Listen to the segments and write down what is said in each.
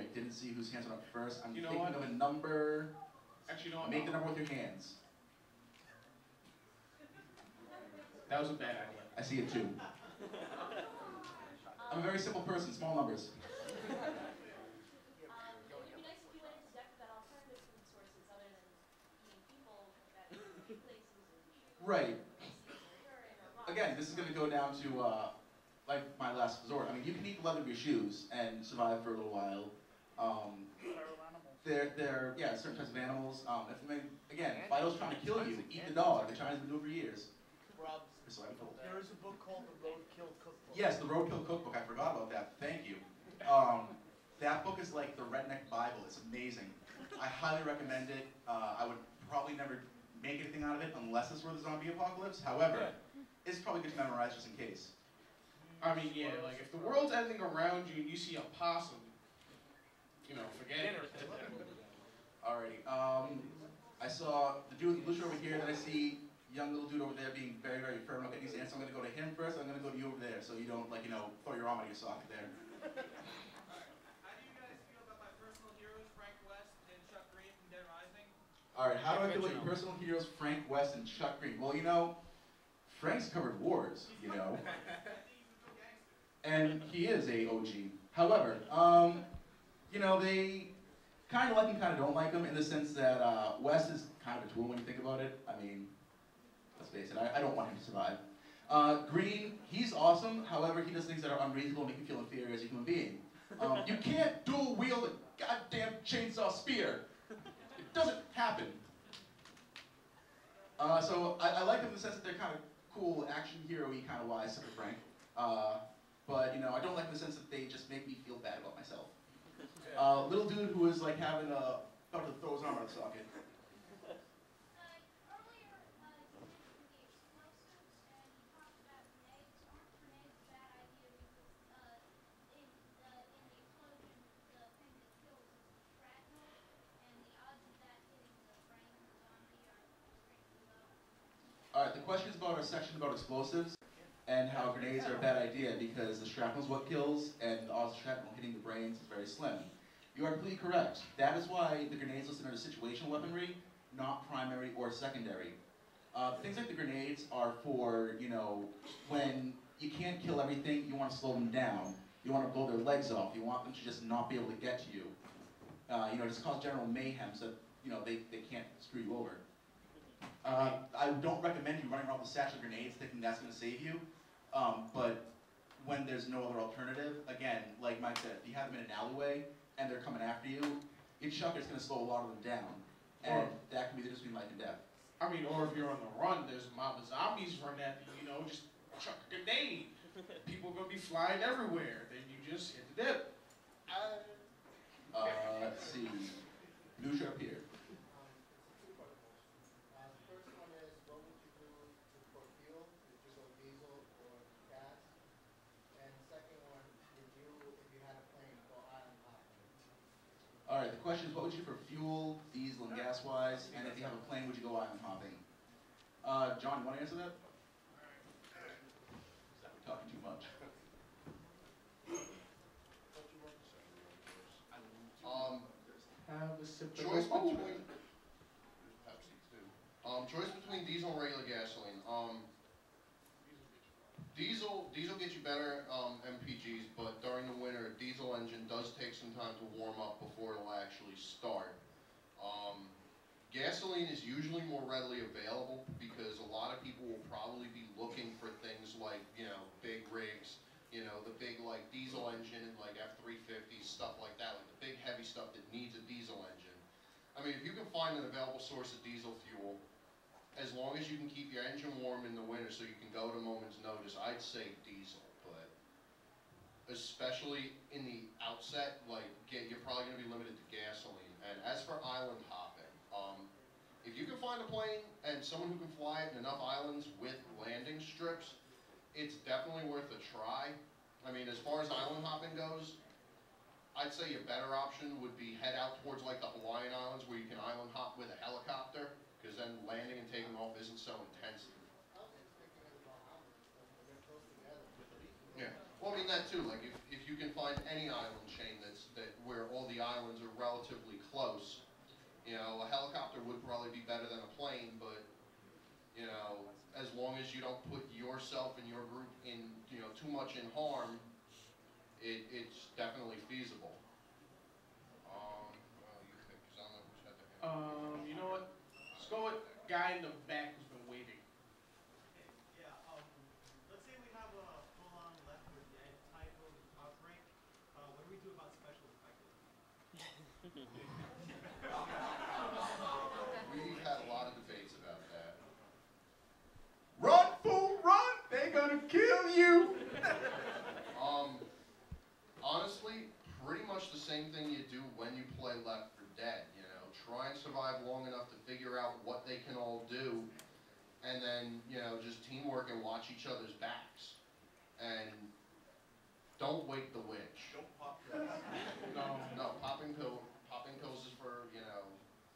I didn't see whose hands went up first. I'm You know thinking what? of a number. Actually, you know what? Make the number with your hands. That was a bad idea. I see it too. I'm a very simple person, small numbers. Right. Again, this is going to go down to like my last resort. I mean, you can eat the leather of your shoes and survive for a little while. They're yeah, certain types of animals. Again, Fido's trying to kill you. Eat the dog. The Chinese have been doing it for years. Rob, So I'm told. there is a book called The Roadkill Cookbook. Yes, the Roadkill Cookbook. I forgot about that. Thank you. That book is like the redneck Bible. It's amazing. I highly recommend it. I would probably never make anything out of it unless it's for the zombie apocalypse. However, it's probably good to memorize just in case. I mean, yeah, like if the world's ending around you and you see a possum, you know, forget it. Alrighty. I saw the dude with the blue shirt over here. Then I see young little dude over there being very, very firm. Okay, these answers. I'm gonna go to him first. I'm gonna go to you over there, so you don't like throw your arm out of your socket there. Alright, how do I feel about your personal heroes, Frank West and Chuck Green? Well, Frank's covered wars, and he is a OG. However, they kind of like him, kind of don't like him, in the sense that West is kind of a tool when you think about it. I mean, let's face it, I don't want him to survive. Green, he's awesome. However, he does things that are unreasonable and make you feel inferior as a human being. You can't dual wield a goddamn chainsaw spear. It doesn't happen. So I like them in the sense that they're kind of cool, action hero-y kind of wise, except for Frank. But I don't like in the sense that they just make me feel bad about myself. Little dude who was like having about to throw his arm out of the socket. Alright, the question is about our section about explosives and how grenades are a bad idea because the shrapnel is what kills and the odds of shrapnel hitting the brains is very slim. You are completely correct. That is why the grenades listed under situational weaponry, not primary or secondary. Things like the grenades are for, when you can't kill everything, you want to slow them down. You want to blow their legs off. You want them to just not be able to get to you. Just cause general mayhem so that, they can't screw you over. I don't recommend you running around with a satchel of grenades thinking that's going to save you, but when there's no other alternative, again, like Mike said, if you have them in an alleyway and they're coming after you, your chuck is going to slow a lot of them down, and that can be the difference between life and death. I mean, or if you're on the run, there's a mob of zombies running at you, just chuck a grenade. People are going to be flying everywhere, then you just hit the dip. Let's see. Blue shirt up here. Alright, the question is, what would you do for fuel, diesel, and gas-wise? And if you have a plane, would you go island hopping? John, you want to answer that? We're talking too much. Choice between diesel and regular gasoline. Diesel gets you better MPGs, but during the winter, a diesel engine does take some time to warm up before it'll actually start. Gasoline is usually more readily available because a lot of people will probably be looking for things like, big rigs, the big like diesel engine, like F-350s, stuff like that, like the big heavy stuff that needs a diesel engine. I mean, if you can find an available source of diesel fuel, as long as you can keep your engine warm in the winter so you can go at a moment's notice, I'd say diesel, but especially in the outset, you're probably going to be limited to gasoline. And as for island hopping, if you can find a plane and someone who can fly it in enough islands with landing strips, it's definitely worth a try. I mean, as far as island hopping goes, I'd say a better option would be head out towards like the Hawaiian Islands where you can island hop with a helicopter, because then landing and taking off isn't so intensive. Yeah, well, I mean that too. Like if you can find any island chain where all the the islands are relatively close. You know, a helicopter would probably be better than a plane, but, you know, as long as you don't put yourself and your group in, you know, too much in harm, it's definitely feasible. Well, you pick, 'cause I don't know who's got their hand. You know what? Let's go with guy in the back who's been waiting. Yeah, let's say we have a full-on Left 4 Dead type of outbreak. What do we do about special effects? We've had a lot of debates about that. Run, fool, run! They're gonna kill you! Honestly, pretty much the same thing you do when you play Left 4 Dead, you know. Try and survive long enough to figure out what they can all do, and then, you know, just teamwork and watch each other's backs. And don't wake the witch. Don't pop pills. No, popping pills is for, you know,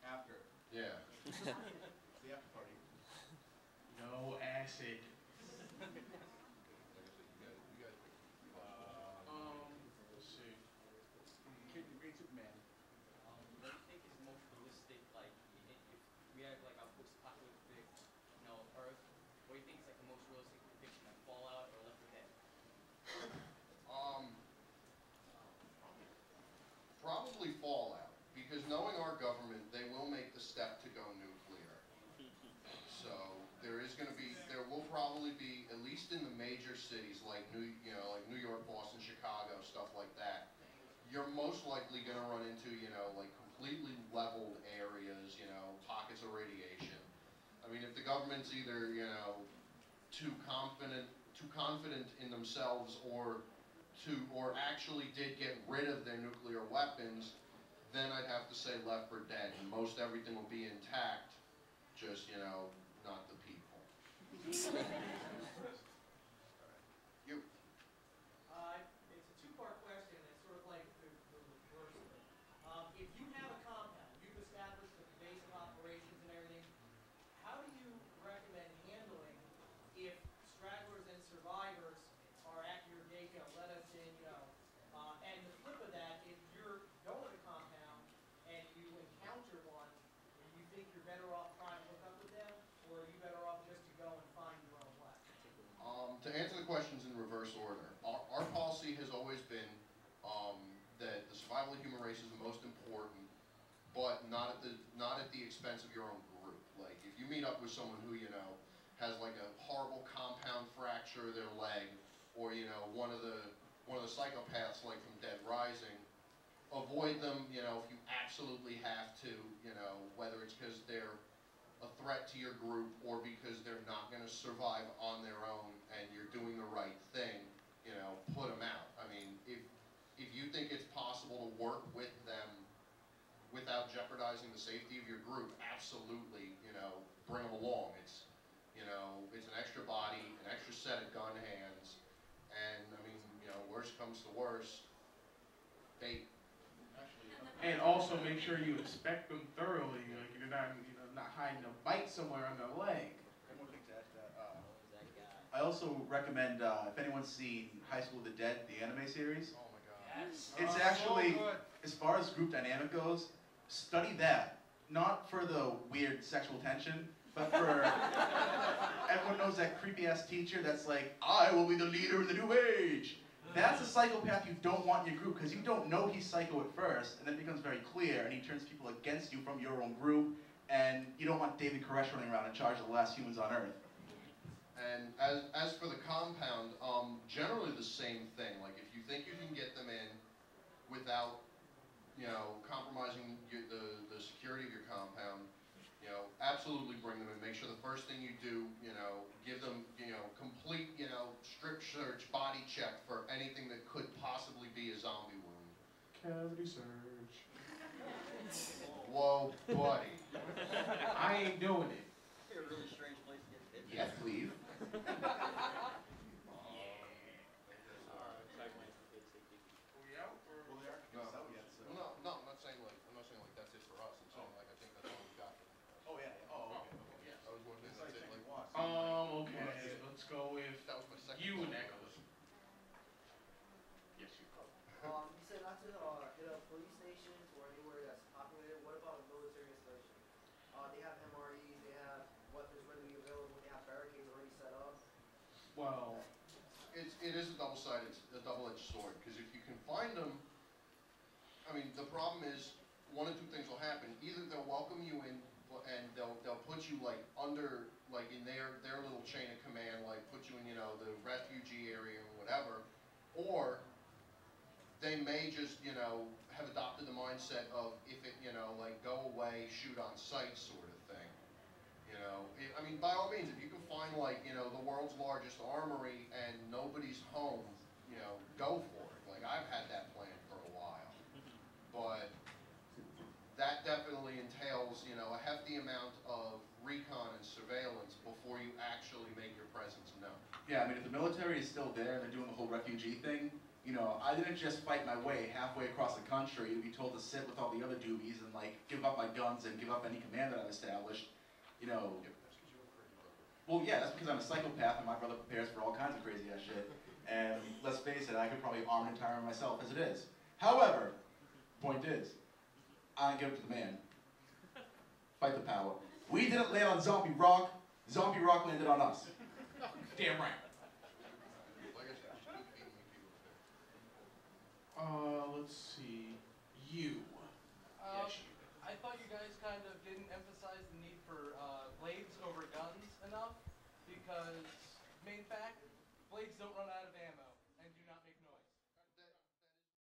After. yeah. It's the after party. No acid. Let's see. Kid, you read Superman. What do you think is most realistic, like, if we have, like, a post-apocalyptic, Earth, what do you think is, like, the most realistic depiction, like Fallout or Left 4 Dead? Probably Fallout, because knowing our government, they will make the step to go nuclear. So there will probably be, at least in the major cities like New York, Boston, Chicago, stuff like that, you're most likely going to run into, like completely leveled areas, pockets of radiation. I mean, if the government's either, too confident in themselves or actually did get rid of their nuclear weapons, then I'd have to say Left 4 Dead, and most everything will be intact, just, not the people. You. It's a two-part question. It's sort of like the reverse of it. If you have a compound, you've established the base of operations and everything, how do you recommend handling if stragglers and survivors are at your gate, let us in, and the flip of that, if you're going to the compound and you encounter one, do you think you're better off trying to hook up with them, or are you better off just to go and find your own way? To answer the questions in reverse order, our policy has always been that the survival of the human race is the most important, but not at the expense of your own group. Like, if you meet up with someone who, has like a horrible compound fracture of their leg, or, one of the psychopaths like from Dead Rising, avoid them, if you absolutely have to, whether it's because they're a threat to your group or because they're not going to survive on their own and you're doing the right thing, put them out. I mean, if you think it's possible to work with them without jeopardizing the safety of your group, absolutely, bring them along. It's an extra body, an extra set of gun hands, and I mean, worst comes to worst, bait. And also make sure you inspect them thoroughly. Like, you're not, not hiding a bite somewhere on their leg. One more thing to add to that. That guy. I also recommend, if anyone's seen High School of the Dead, the anime series, Oh my god. Yes. it's so actually, good. as far as group dynamic goes, study that. Not for the weird sexual tension, but for, everyone knows that creepy ass teacher that's like, I will be the leader in the new age. That's a psychopath you don't want in your group, because you don't know he's psycho at first, and then it becomes very clear, and he turns people against you from your own group, and you don't want David Koresh running around in charge of the last humans on Earth. And as for the compound, generally the same thing. Like, if you think you can get them in without, compromising the security of your compound, absolutely bring them in. Make sure the first thing you do, give them, complete, strip search, body check for anything that could possibly be a zombie wound. Cavity search. Whoa, buddy. I ain't doing it. You're a really strange place to get hit. Yes, please. We out? Or? Well, they aren't No. out yet, so. No, I'm not saying like that's it for us. I'm saying like I think that's all we've got. Oh, yeah. Oh, okay. Yes. I was wondering It's if like that's it. checking Like, watch. Okay. Let's go with that was my second. you, thought. Nicholas. Yes, you. You said not to hit a police station They have MREs, they have weapons readily available, they have barricades already set up. Well, It is a double-edged sword, because if you can find them, I mean, the problem is, one of two things will happen. Either they'll welcome you in, and they'll put you, like, under, like, in their little chain of command, like, put you in, you know, the refugee area or whatever, or they may just, you know, have adopted the mindset of, if it, you know, like, go away, shoot on sight sort of thing. You know, I mean, by all means, if you can find, like, you know, the world's largest armory and nobody's home, you know, go for it. Like, I've had that plan for a while. But that definitely entails, you know, a hefty amount of recon and surveillance before you actually make your presence known. Yeah, I mean, if the military is still there and they're doing the whole refugee thing, you know, I didn't just fight my way halfway across the country to be told to sit with all the other doobies and, like, give up my guns and give up any command that I've established. You know, Yeah, that's because you're a crazy brother. well, yeah, that's because I'm a psychopath and my brother prepares for all kinds of crazy ass shit. And let's face it, I could probably arm an entire army myself as it is. However, point is, I give it to the man. Fight the power. We didn't land on Zombie Rock. Zombie Rock landed on us. damn right. Like I said, just keep beating me people to death. Let's see. You. I thought you guys kind of didn't emphasize the need for blades over guns enough, because main fact, blades don't run out